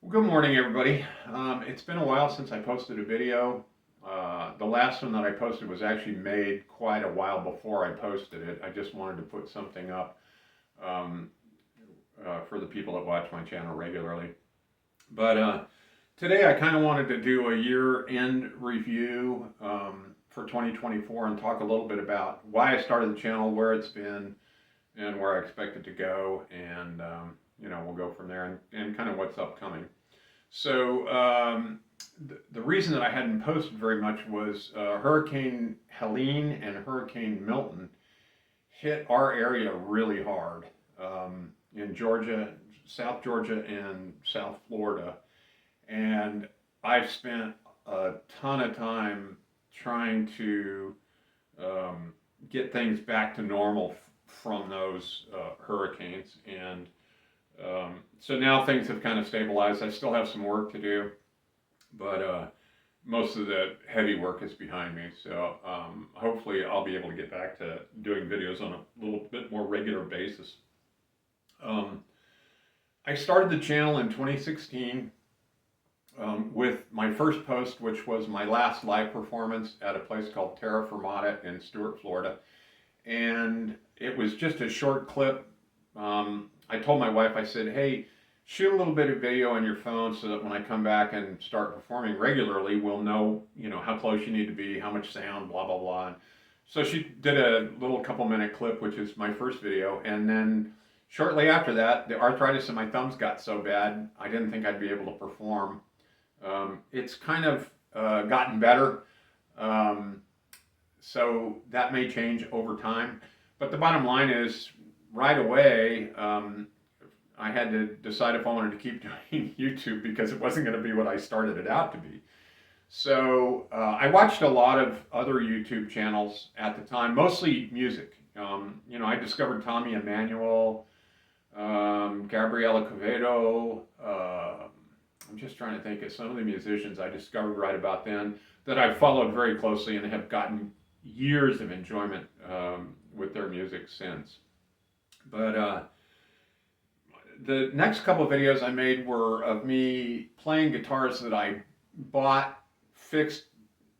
Well, good morning, everybody. It's been a while since I posted a video. The last one that I posted was actually made quite a while before I posted it. I just wanted to put something up um, for the people that watch my channel regularly. But today I kind of wanted to do a year-end review for 2024 and talk a little bit about why I started the channel, where it's been, and where I expect it to go, and we'll go from there and kind of what's upcoming. So the reason that I hadn't posted very much was Hurricane Helene and Hurricane Milton hit our area really hard in Georgia, South Georgia, and South Florida. And I've spent a ton of time trying to get things back to normal from those hurricanes. And so now things have kind of stabilized. I still have some work to do, but most of the heavy work is behind me. So hopefully I'll be able to get back to doing videos on a little bit more regular basis. I started the channel in 2016 with my first post, which was my last live performance at a place called Terra Firmata in Stuart, Florida. And it was just a short clip. I told my wife, I said, hey, shoot a little bit of video on your phone so that when I come back and start performing regularly, we'll know, how close you need to be, how much sound, blah, blah, blah. And so she did a little couple-minute clip, which is my first video. And then shortly after that, the arthritis in my thumbs got so bad, I didn't think I'd be able to perform. It's kind of gotten better. So that may change over time. But the bottom line is, right away, I had to decide if I wanted to keep doing YouTube because it wasn't going to be what I started it out to be. So I watched a lot of other YouTube channels at the time, mostly music. I discovered Tommy Emmanuel, Gabriela Quevedo. I'm just trying to think of some of the musicians I discovered right about then that I've followed very closely and have gotten years of enjoyment with their music since. But the next couple of videos I made were of me playing guitars that I bought, fixed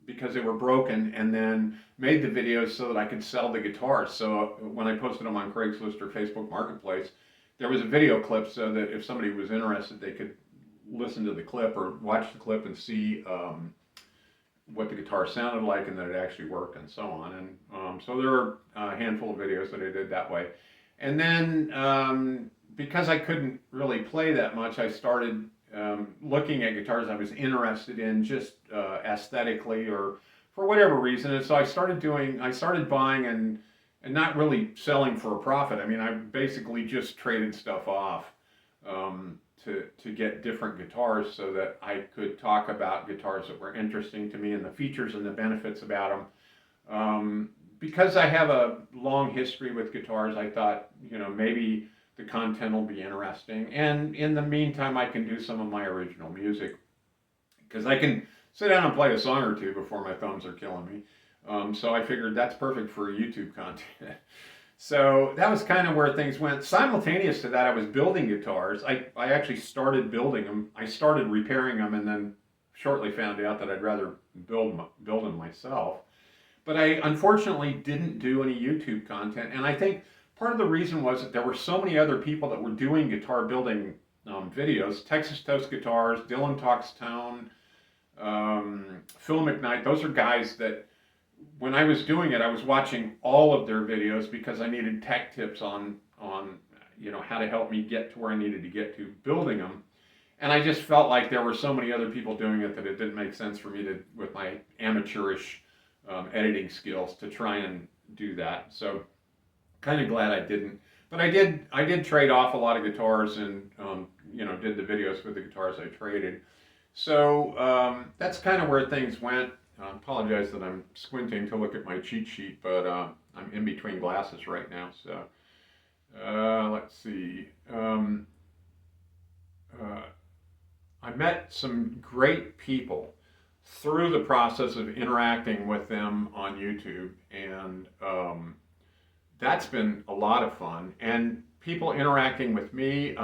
because they were broken, and then made the videos so that I could sell the guitars. So when I posted them on Craigslist or Facebook Marketplace, there was a video clip so that if somebody was interested, they could listen to the clip or watch the clip and see what the guitar sounded like and that it actually worked and so on. And so there are a handful of videos that I did that way. And then because I couldn't really play that much, I started looking at guitars I was interested in just aesthetically or for whatever reason. And so I started buying and not really selling for a profit. I mean, I basically just traded stuff off to get different guitars so that I could talk about guitars that were interesting to me and the features and the benefits about them. Because I have a long history with guitars, I thought, maybe the content will be interesting. And in the meantime, I can do some of my original music because I can sit down and play a song or two before my thumbs are killing me. So I figured that's perfect for YouTube content. So that was kind of where things went. Simultaneous to that, I was building guitars. I actually started building them. I started repairing them and then shortly found out that I'd rather build them myself. But I unfortunately didn't do any YouTube content. And I think part of the reason was that there were so many other people that were doing guitar building videos. Texas Toast Guitars, Dylan Talks Tone, Phil McKnight. Those are guys that when I was doing it, I was watching all of their videos because I needed tech tips on how to help me get to where I needed to get to building them. And I just felt like there were so many other people doing it that it didn't make sense for me to, with my amateurish editing skills, to try and do that. So kind of glad I didn't. But I did trade off a lot of guitars and did the videos with the guitars I traded. So that's kind of where things went. I apologize that I'm squinting to look at my cheat sheet, but I'm in between glasses right now. So let's see. I met some great people through the process of interacting with them on YouTube, and that's been a lot of fun. And people interacting with me.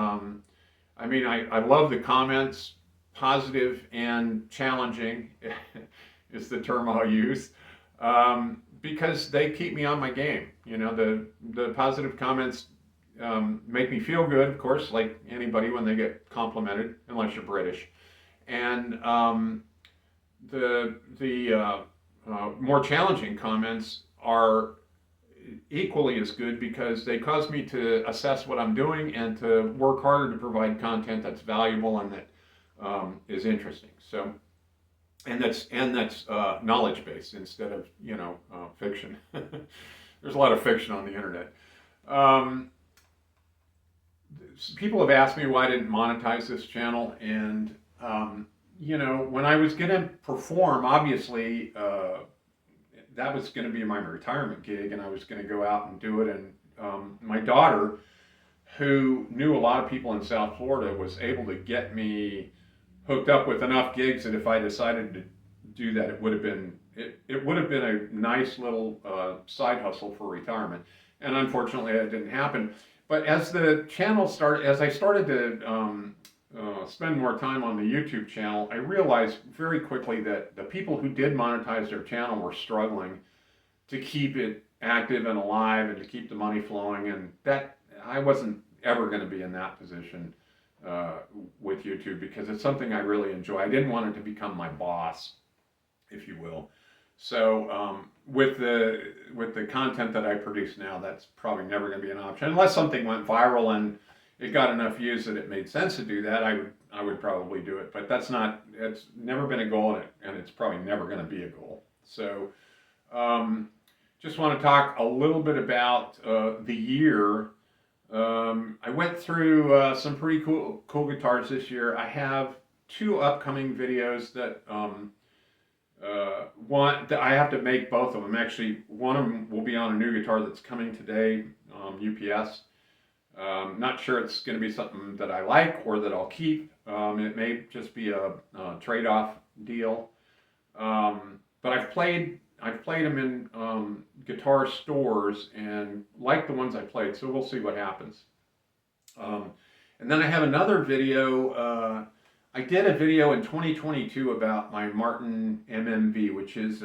I mean, I love the comments, positive and challenging is the term I'll use, because they keep me on my game. You know, the positive comments make me feel good, of course, like anybody when they get complimented, unless you're British. And the more challenging comments are equally as good because they cause me to assess what I'm doing and to work harder to provide content that's valuable and that is interesting. So, and that's knowledge based instead of fiction. There's a lot of fiction on the internet. Um, People have asked me why I didn't monetize this channel, and when I was going to perform, obviously that was going to be my retirement gig, and I was going to go out and do it. And my daughter, who knew a lot of people in South Florida, was able to get me hooked up with enough gigs that if I decided to do that, it would have been a nice little side hustle for retirement. And unfortunately, that didn't happen. But as the channel started, as I started to spend more time on the YouTube channel, I realized very quickly that the people who did monetize their channel were struggling to keep it active and alive and to keep the money flowing, and that I wasn't ever going to be in that position with YouTube because it's something I really enjoy. I didn't want it to become my boss, if you will. So with the content that I produce now, that's probably never going to be an option unless something went viral and it got enough views that it made sense to do that. I would probably do it, but it's never been a goal, and it's probably never going to be a goal. So just want to talk a little bit about the year. I went through some pretty cool guitars this year. I have two upcoming videos that one that I have to make both of them. Actually, one of them will be on a new guitar that's coming today, UPS. Not sure it's going to be something that I like or that I'll keep. It may just be a trade-off deal. But I've played them in guitar stores and like the ones I played, so we'll see what happens. And then I have another video. I did a video in 2022 about my Martin MMV, which is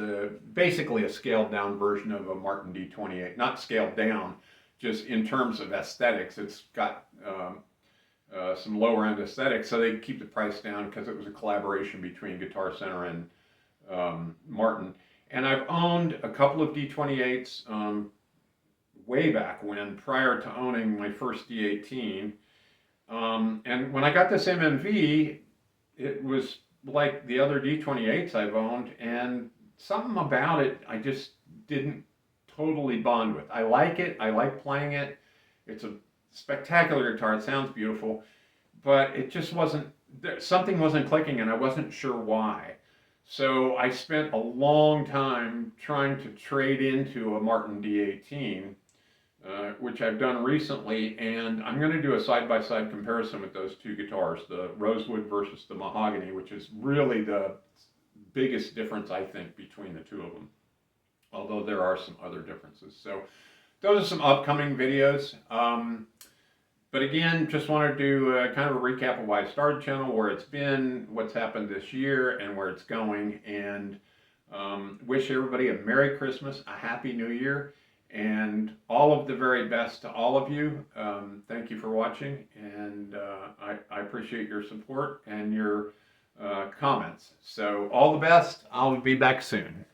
basically a scaled down version of a Martin D28. Not scaled down, just in terms of aesthetics. It's got some lower end aesthetics, so they keep the price down because it was a collaboration between Guitar Center and Martin. And I've owned a couple of D28s way back when, prior to owning my first D18. And when I got this MMV, it was like the other D28s I've owned, and something about it I just didn't totally bond with. I like it, I like playing it. It's a spectacular guitar, it sounds beautiful, but it just wasn't, something wasn't clicking, and I wasn't sure why. So I spent a long time trying to trade into a Martin D18, which I've done recently, and I'm going to do a side-by-side comparison with those two guitars, the Rosewood versus the Mahogany, which is really the biggest difference, I think, between the two of them, although there are some other differences. So those are some upcoming videos. But again, just wanted to do kind of a recap of why I started the channel, where it's been, what's happened this year, and where it's going, and wish everybody a Merry Christmas, a Happy New Year, and all of the very best to all of you. Thank you for watching, and I appreciate your support and your comments. So all the best. I'll be back soon.